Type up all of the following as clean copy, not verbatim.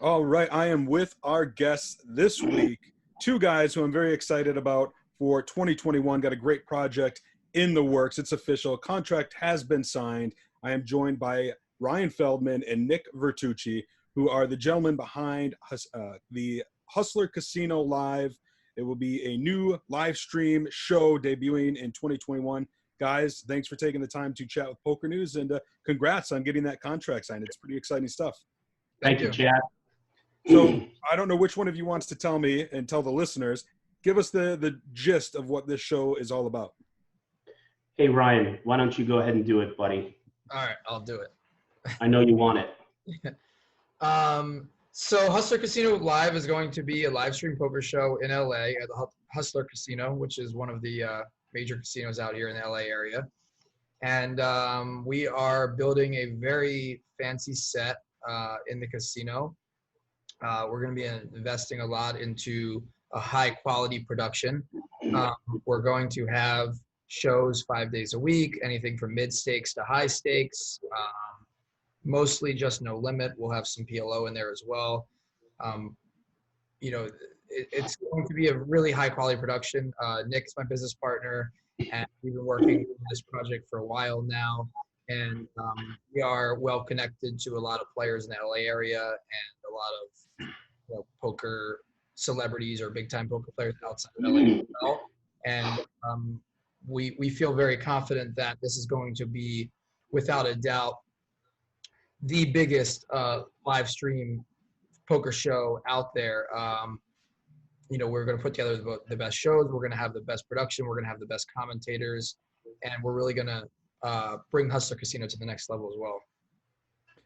All right, I am with our guests this week, two guys who I'm very excited about for 2021. Got a great project in the works. It's official. Contract has been signed. I am joined by Ryan Feldman and Nick Vertucci, who are the gentlemen behind the Hustler Casino Live. It will be a new live stream show debuting in 2021. Guys, thanks for taking the time to chat with PokerNews, and congrats on getting that contract signed. It's pretty exciting stuff. Thank you, Chad. So I don't know which one of you wants to tell me and tell the listeners. Give us the gist of what this show is all about. Hey, Ryan, why don't you go ahead and do it, buddy? All right, I'll do it. I know you want it. So Hustler Casino Live is going to be a live stream poker show in LA at the Hustler Casino, which is one of the major casinos out here in the LA area. And we are building a very fancy set in the casino. We're going to be investing a lot into a high quality production. We're going to have shows 5 days a week, anything from mid stakes to high stakes, mostly just no limit. We'll have some PLO in there as well. It's going to be a really high quality production. Nick's my business partner, and we've been working on this project for a while now. And we are well connected to a lot of players in the LA area and a lot of poker celebrities or big time poker players outside of LA as well. And we feel very confident that this is going to be, without a doubt, the biggest live stream poker show out there. We're going to put together the best shows. We're going to have the best production. We're going to have the best commentators, and we're really going to bring Hustler Casino to the next level as well.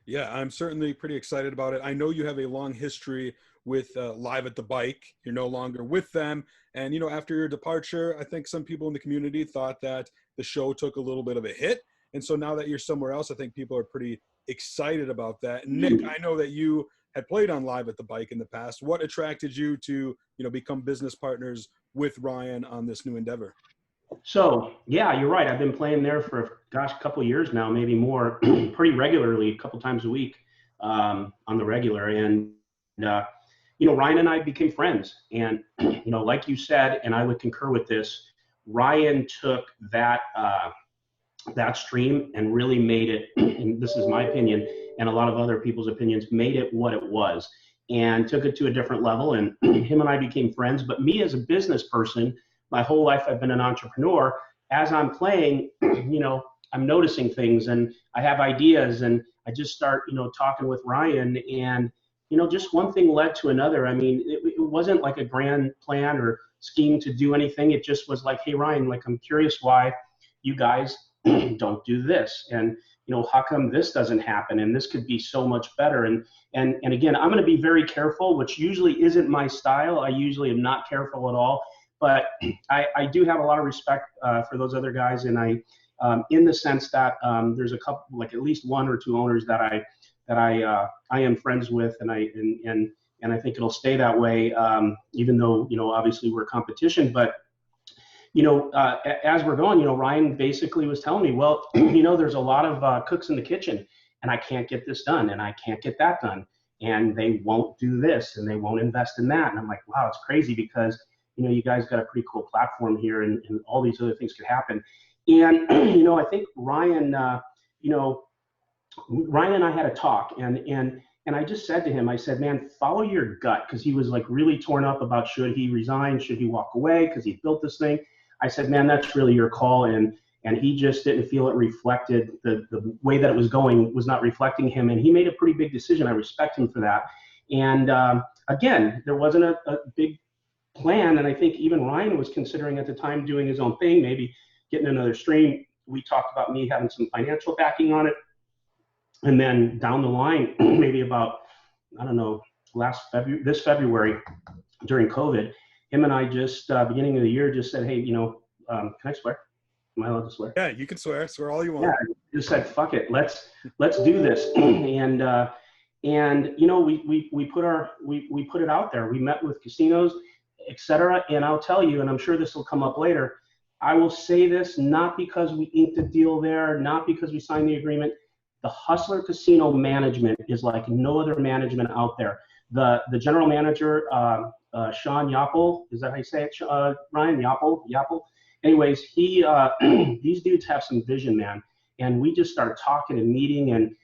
Yeah, I'm certainly pretty excited about it. I know you have a long history with Live at the Bike. You're no longer with them. And, after your departure, I think some people in the community thought that the show took a little bit of a hit. And so now that you're somewhere else, I think people are pretty excited about that. Nick, I know that you had played on Live at the Bike in the past. What attracted you to, become business partners with Ryan on this new endeavor? So, yeah, you're right. I've been playing there for, a couple of years now, maybe more, pretty regularly, a couple times a week on the regular. And, Ryan and I became friends. And, like you said, and I would concur with this, Ryan took that stream and really made it, and this is my opinion and a lot of other people's opinions, made it what it was and took it to a different level. And him and I became friends. But me as a business person, my whole life I've been an entrepreneur. As I'm playing, I'm noticing things and I have ideas, and I just start, talking with Ryan, and, just one thing led to another. I mean, it wasn't like a grand plan or scheme to do anything. It just was like, hey, Ryan, I'm curious why you guys don't do this. And, how come this doesn't happen? And this could be so much better. And again, I'm going to be very careful, which usually isn't my style. I usually am not careful at all. But I do have a lot of respect for those other guys, and I, in the sense that there's a couple, at least one or two owners that I am friends with, and I think it'll stay that way, even though obviously we're competition. But as we're going, Ryan basically was telling me, well, there's a lot of cooks in the kitchen, and I can't get this done, and I can't get that done, and they won't do this, and they won't invest in that. And I'm like, wow, it's crazy, because you guys got a pretty cool platform here, and all these other things could happen. And, I think Ryan, Ryan and I had a talk, and I just said to him, I said, man, follow your gut, because he was really torn up about should he resign, should he walk away, because he built this thing. I said, man, that's really your call. And he just didn't feel it reflected, the way that it was going was not reflecting him. And he made a pretty big decision. I respect him for that. And again, there wasn't a big plan. And I think even Ryan was considering at the time doing his own thing, maybe getting another stream. We talked about me having some financial backing on it. And then down the line, maybe about, I don't know, this February during COVID, him and I just, beginning of the year, just said, hey, can I swear? Am I allowed to swear? Yeah, you can swear all you want. Yeah, just said, fuck it, let's do this. And we put it out there. We met with casinos, etc. And I'll tell you, and I'm sure this will come up later, I will say this not because we inked a deal there, not because we signed the agreement. The Hustler Casino management is like no other management out there. The general manager, Sean Yapple, is that how you say it, Ryan? Yapple? Anyways, these dudes have some vision, man. And we just started talking and meeting, and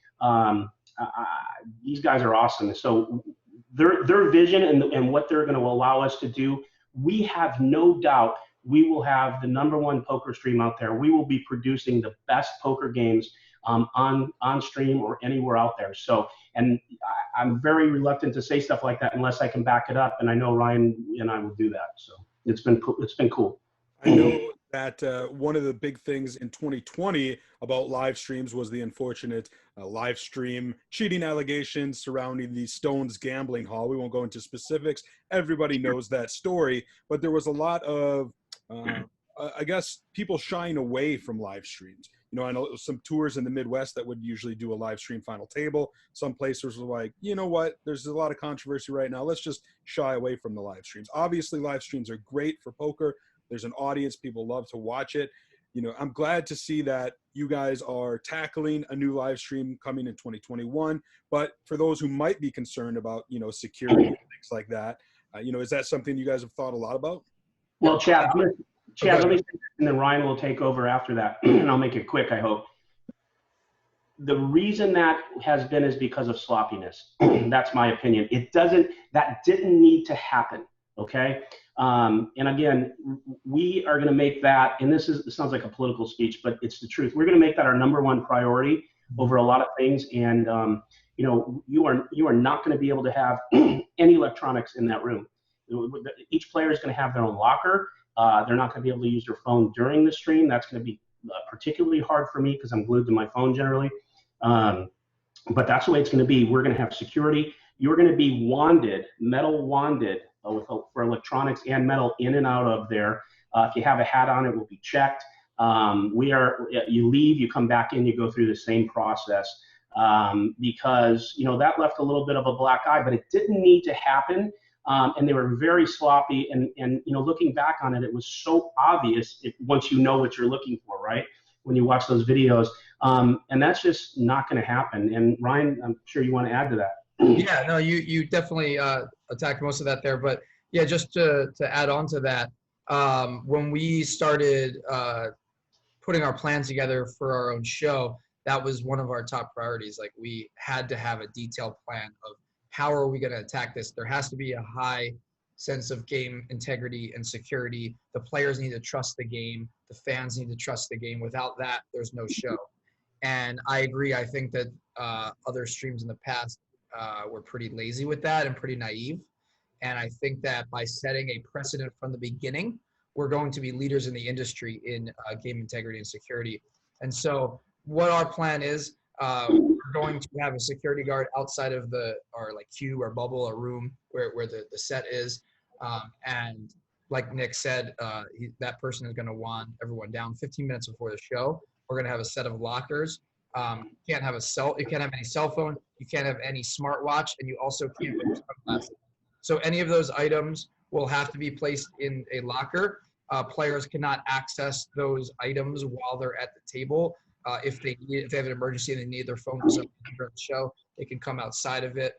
these guys are awesome. So their vision and what they're going to allow us to do, we have no doubt we will have the #1 poker stream out there. We will be producing the best poker games on stream or anywhere out there. So, and I'm very reluctant to say stuff like that unless I can back it up. And I know Ryan and I will do that. So it's been cool. I know that one of the big things in 2020 about live streams was the unfortunate live stream cheating allegations surrounding the Stones gambling hall. We won't go into specifics. Everybody knows that story, but there was a lot of, I guess, people shying away from live streams. You know, I know some tours in the Midwest that would usually do a live stream final table. Some places were like, you know what, there's a lot of controversy right now. Let's just shy away from the live streams. Obviously, live streams are great for poker. There's an audience. People love to watch it. You know, I'm glad to see that you guys are tackling a new live stream coming in 2021. But for those who might be concerned about, you know, security and things like that, you know, is that something you guys have thought a lot about? Well, Chad, let me say this, and then Ryan will take over after that, and I'll make it quick, I hope. The reason that has been is because of sloppiness. That's my opinion. That didn't need to happen, okay? And again, we are going to make that, and it sounds like a political speech, but it's the truth. We're going to make that our #1 priority over a lot of things. And, you know, you are not going to be able to have any electronics in that room. Each player is going to have their own locker. They're not going to be able to use their phone during the stream. That's going to be particularly hard for me because I'm glued to my phone generally. But that's the way it's going to be. We're going to have security. You're going to be wanded, metal wanded, for electronics and metal in and out of there. If you have a hat on, it will be checked. You leave, you come back in, you go through the same process, because, you know, that left a little bit of a black eye, but it didn't need to happen. And they were very sloppy. And, you know, looking back on it, it was so obvious once you know what you're looking for, right? When you watch those videos. And that's just not going to happen. And Ryan, I'm sure you want to add to that. Yeah, no, you definitely attacked most of that there. But yeah, just to add on to that, when we started putting our plans together for our own show, that was one of our top priorities. Like, we had to have a detailed plan of how are we going to attack this. There has to be a high sense of game integrity and security. The players need to trust the game. The fans need to trust the game. Without that, there's no show. And I agree. I think that other streams in the past were pretty lazy with that and pretty naive. And I think that by setting a precedent from the beginning, we're going to be leaders in the industry in game integrity and security. And so what our plan is, we're going to have a security guard outside of our like queue or bubble or room where the set is. And like Nick said, that person is going to wand everyone down 15 minutes before the show. We're going to have a set of lockers. You can't have any cell phone. You can't have any smartwatch, and you also can't wear sunglasses. So any of those items will have to be placed in a locker. Players cannot access those items while they're at the table. If they have an emergency and they need their phone for something during the show, they can come outside of it.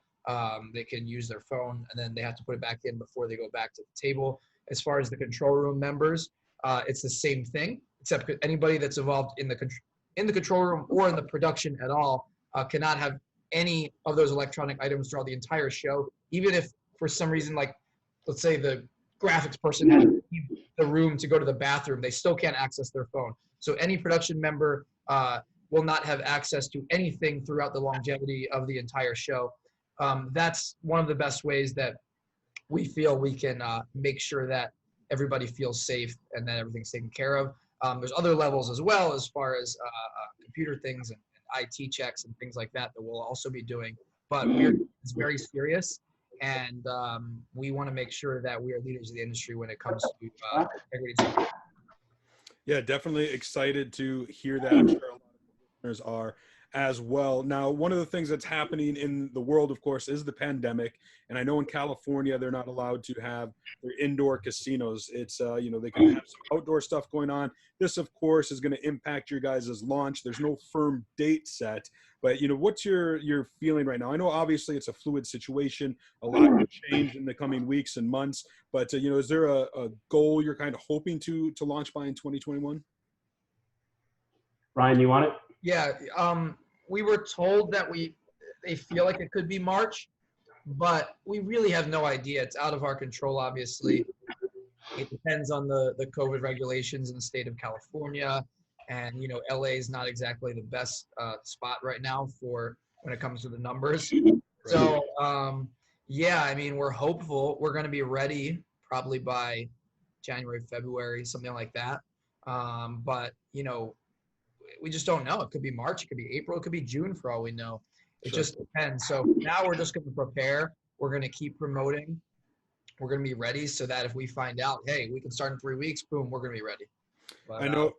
They can use their phone, and then they have to put it back in before they go back to the table. As far as the control room members, it's the same thing, except anybody that's involved in the control room or in the production at all cannot have any of those electronic items throughout the entire show. Even if for some reason, like let's say the graphics person had to leave the room to go to the bathroom, they still can't access their phone. So any production member will not have access to anything throughout the longevity of the entire show. That's one of the best ways that we feel we can make sure that everybody feels safe and that everything's taken care of. There's other levels as well, as far as computer things and IT checks and things like that we'll also be doing. But it's very serious, and we want to make sure that we are leaders of the industry when it comes to integrity. Yeah, definitely excited to hear that. I'm sure a lot of listeners are. as well. Now, one of the things that's happening in the world, of course, is the pandemic. And I know in California, they're not allowed to have their indoor casinos. It's, they can have some outdoor stuff going on. This, of course, is going to impact your guys' launch. There's no firm date set, but, what's your feeling right now? I know obviously it's a fluid situation. A lot can change in the coming weeks and months, but, is there a goal you're kind of hoping to launch by in 2021? Ryan, you want it? Yeah, we were told that they feel like it could be March, but we really have no idea. It's out of our control, obviously. It depends on the COVID regulations in the state of California, and LA is not exactly the best spot right now for when it comes to the numbers. So yeah, I mean, we're hopeful we're going to be ready probably by January, February, something like that. But we just don't know. It could be March, it could be April, it could be June for all we know. It just depends. So now we're just going to prepare. We're going to keep promoting. We're going to be ready so that if we find out, hey, we can start in 3 weeks, boom, we're going to be ready. But, I know.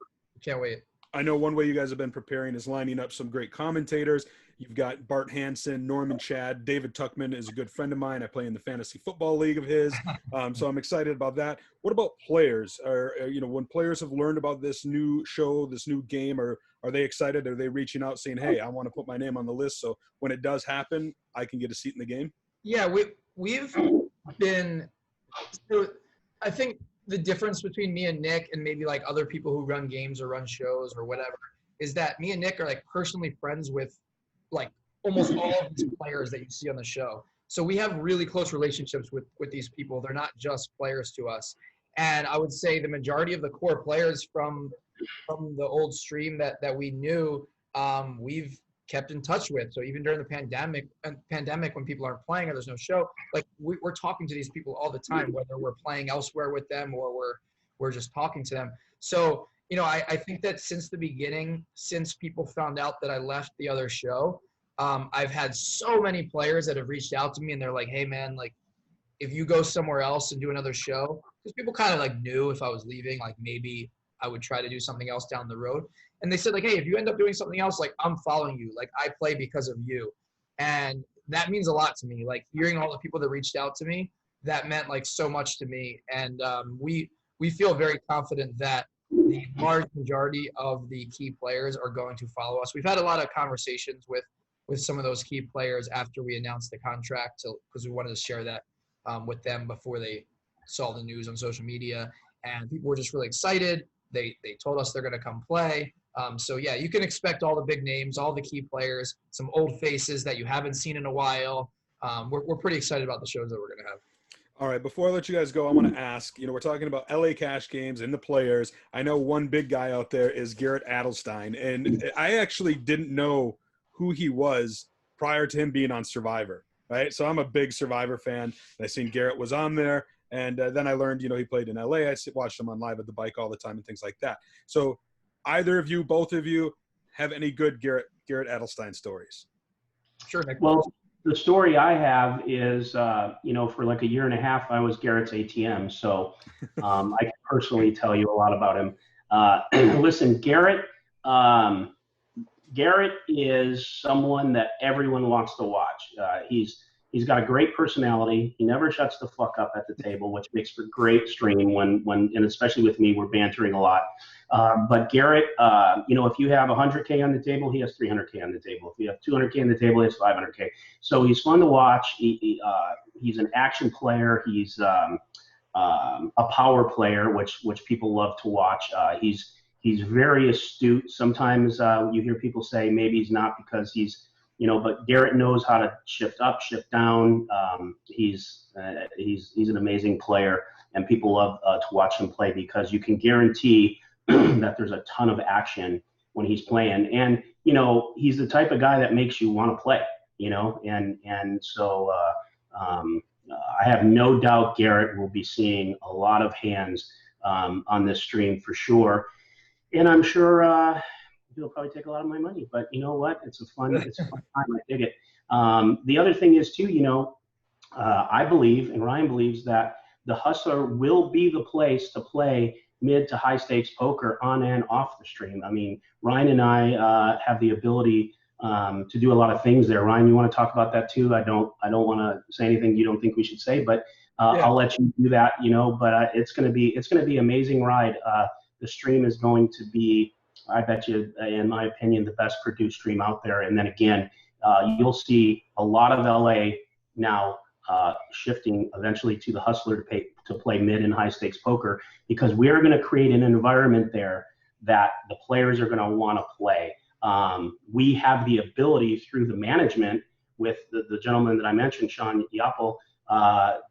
Can't wait. I know one way you guys have been preparing is lining up some great commentators. You've got Bart Hansen, Norman Chad, David Tuckman is a good friend of mine. I play in the fantasy football league of his. So I'm excited about that. What about players? When players have learned about this new show, this new game, are they excited? Are they reaching out saying, hey, I want to put my name on the list so when it does happen, I can get a seat in the game? Yeah, we've been – so I think the difference between me and Nick and maybe like other people who run games or run shows or whatever is that me and Nick are like personally friends with like almost all of these players that you see on the show. So we have really close relationships with these people. They're not just players to us. And I would say the majority of the core players from the old stream that we knew, we've kept in touch with. So even during the pandemic when people aren't playing or there's no show, like we're talking to these people all the time, whether we're playing elsewhere with them or we're just talking to them. So, I think that since the beginning, since people found out that I left the other show, I've had so many players that have reached out to me and they're like, hey man, like if you go somewhere else and do another show, because people kind of like knew if I was leaving, like maybe I would try to do something else down the road. And they said like, hey, if you end up doing something else, like I'm following you, like I play because of you. And that means a lot to me. Like hearing all the people that reached out to me, that meant like so much to me. And we feel very confident that the large majority of the key players are going to follow us. We've had a lot of conversations with some of those key players after we announced the contract because we wanted to share that with them before they saw the news on social media. And people were just really excited. They told us they're going to come play. So yeah, you can expect all the big names, all the key players, some old faces that you haven't seen in a while. We're pretty excited about the shows that we're going to have. All right, before I let you guys go, I want to ask, we're talking about LA Cash Games and the players. I know one big guy out there is Garrett Adelstein, and I actually didn't know who he was prior to him being on Survivor, right? So I'm a big Survivor fan, and I seen Garrett was on there, and then I learned, he played in LA. I watched him on Live at the Bike all the time and things like that. So either of you, both of you, have any good Garrett Adelstein stories? Sure, Nick. Well, the story I have is, for like a year and a half, I was Garrett's ATM. So I can personally tell you a lot about him. Listen, Garrett is someone that everyone wants to watch. He's got a great personality. He never shuts the fuck up at the table, which makes for great streaming when and especially with me, we're bantering a lot. But Garrett, if you have 100K on the table, he has 300K on the table. If you have 200K on the table, he has 500K. So he's fun to watch. He's an action player. He's a power player, which people love to watch. He's very astute. Sometimes you hear people say maybe he's not because he's, but Garrett knows how to shift up, shift down. He's an amazing player, and people love to watch him play because you can guarantee that there's a ton of action when he's playing. And, he's the type of guy that makes you want to play, and so I have no doubt Garrett will be seeing a lot of hands on this stream for sure. And I'm sure he'll probably take a lot of my money, but you know what? It's a fun time. I dig it. The other thing is too, I believe, and Ryan believes, that the Hustler will be the place to play mid to high stakes poker on and off the stream. I mean, Ryan and I have the ability to do a lot of things there. Ryan, you want to talk about that too? I don't want to say anything you don't think we should say, but I'll let you do that, but it's going to be amazing ride. The stream is going to be, I bet you, in my opinion, the best produced stream out there. And then again, you'll see a lot of LA now shifting eventually to the Hustler to play mid and high stakes poker, because we're going to create an environment there that the players are going to want to play. We have the ability through the management with the gentleman that I mentioned, Sean Yapple,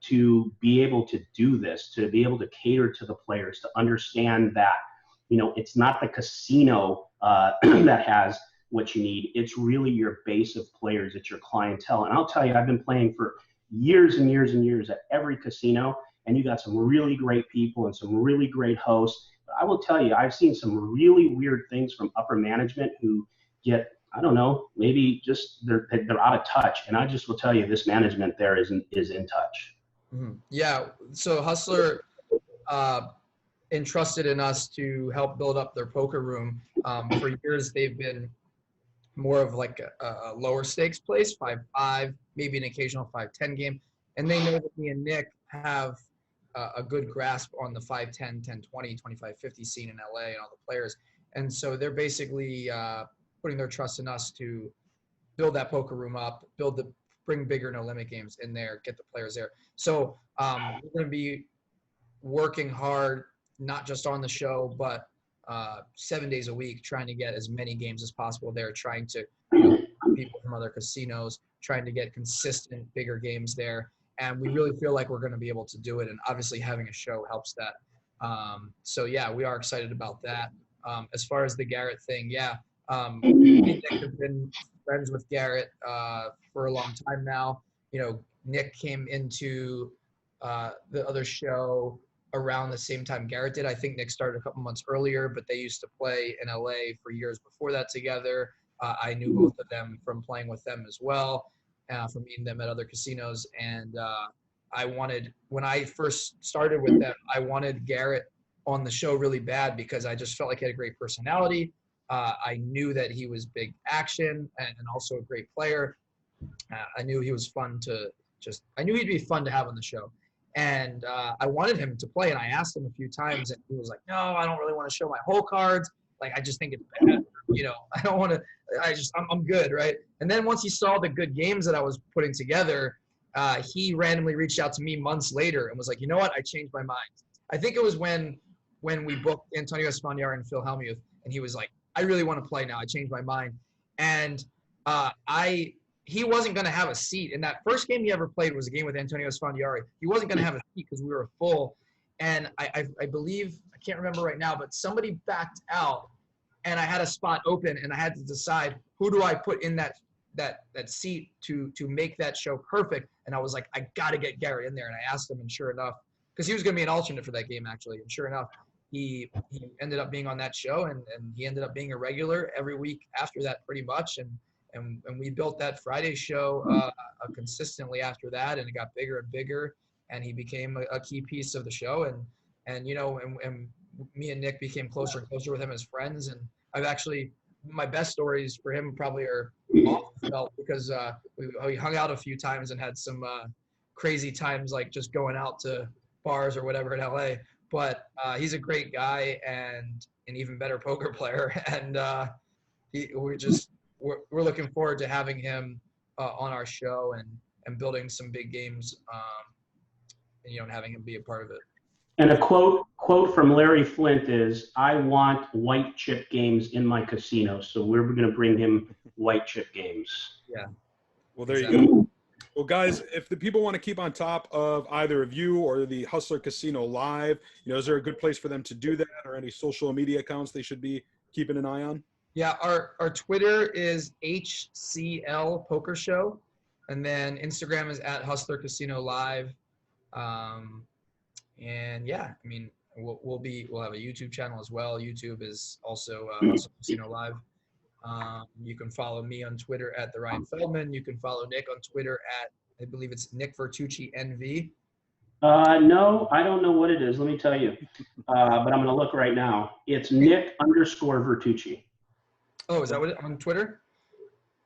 to be able to do this, to be able to cater to the players, to understand that, it's not the casino that has what you need. It's really your base of players. It's your clientele. And I'll tell you, I've been playing for years and years and years at every casino, and you got some really great people and some really great hosts. But I will tell you, I've seen some really weird things from upper management who get, I don't know, maybe just they're out of touch. And I just will tell you, this management there is in touch. Mm-hmm. Yeah. So Hustler entrusted in us to help build up their poker room. For years, they've been more of like a lower stakes place, 5-5, maybe an occasional 5-10 game. And they know that me and Nick have a good grasp on the 5-10, 10-20, 25-50 scene in LA and all the players. And so they're basically putting their trust in us to build that poker room up, bring bigger no limit games in there, get the players there. So we're going to be working hard, not just on the show, but 7 days a week, trying to get as many games as possible there, trying to people from other casinos, trying to get consistent bigger games there. And we really feel like we're going to be able to do it. And obviously having a show helps that. So yeah, we are excited about that. As far as the Garrett thing, me and Nick have been friends with Garrett for a long time now. Nick came into the other show around the same time Garrett did. I think Nick started a couple months earlier, but they used to play in LA for years before that together. I knew both of them from playing with them as well, from meeting them at other casinos. And when I first started with them, I wanted Garrett on the show really bad because I just felt like he had a great personality. I knew that he was big action and also a great player. I knew he was fun I knew he'd be fun to have on the show. And I wanted him to play, and I asked him a few times, and he was like, "No, I don't really want to show my whole cards. Like, I just think it's bad. I don't want to. I'm good, right?" And then once he saw the good games that I was putting together, he randomly reached out to me months later and was like, "You know what? I changed my mind." I think it was when we booked Antonio Esfandiari and Phil Hellmuth, and he was like, "I really want to play now. I changed my mind." And he wasn't going to have a seat. And that first game he ever played was a game with Antonio Esfandiari. He wasn't going to have a seat because we were full. And I believe, I can't remember right now, but somebody backed out and I had a spot open and I had to decide who do I put in that seat to make that show perfect. And I was like, I got to get Garrett in there. And I asked him, and sure enough, because he was going to be an alternate for that game actually. And sure enough, he ended up being on that show and he ended up being a regular every week after that pretty much. And we built that Friday show consistently after that, and it got bigger and bigger, and he became a key piece of the show. And me and Nick became closer and closer with him as friends. And I've actually, my best stories for him probably are off the belt because we hung out a few times and had some crazy times, like just going out to bars or whatever in LA. But he's a great guy and an even better poker player. And we're looking forward to having him on our show and building some big games, and having him be a part of it. And a quote from Larry Flint is, "I want white chip games in my casino." So we're going to bring him white chip games. Yeah. Well, there you go. Well, guys, if the people want to keep on top of either of you or the Hustler Casino Live, is there a good place for them to do that, or any social media accounts they should be keeping an eye on? Yeah, our Twitter is HCL Poker Show, and then Instagram is at Hustler Casino Live. And yeah, I mean, we'll have a YouTube channel as well. YouTube is also Hustler Casino Live. You can follow me on Twitter at the Ryan Feldman. You can follow Nick on Twitter at, I believe it's Nick Vertucci NV. No, I don't know what it is. Let me tell you. But I'm going to look right now. It's Nick _Vertucci. Oh, is that what on Twitter?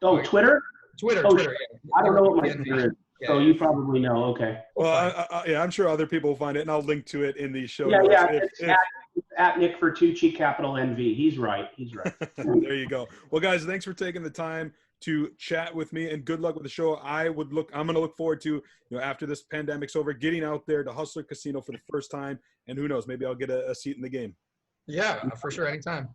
Oh, Twitter? Twitter, Oh, Twitter. Yeah. I don't know what my Twitter is. Yeah, So you probably know. Okay. Well, yeah, I'm sure other people will find it, and I'll link to it in the show Yeah, notes. yeah. It's at Nick Vertucci, capital NV. He's right. He's right. There you go. Well, guys, thanks for taking the time to chat with me, and good luck with the show. I'm going to look forward to, after this pandemic's over, getting out there to Hustler Casino for the first time, and who knows, maybe I'll get a seat in the game. Yeah, for sure, anytime.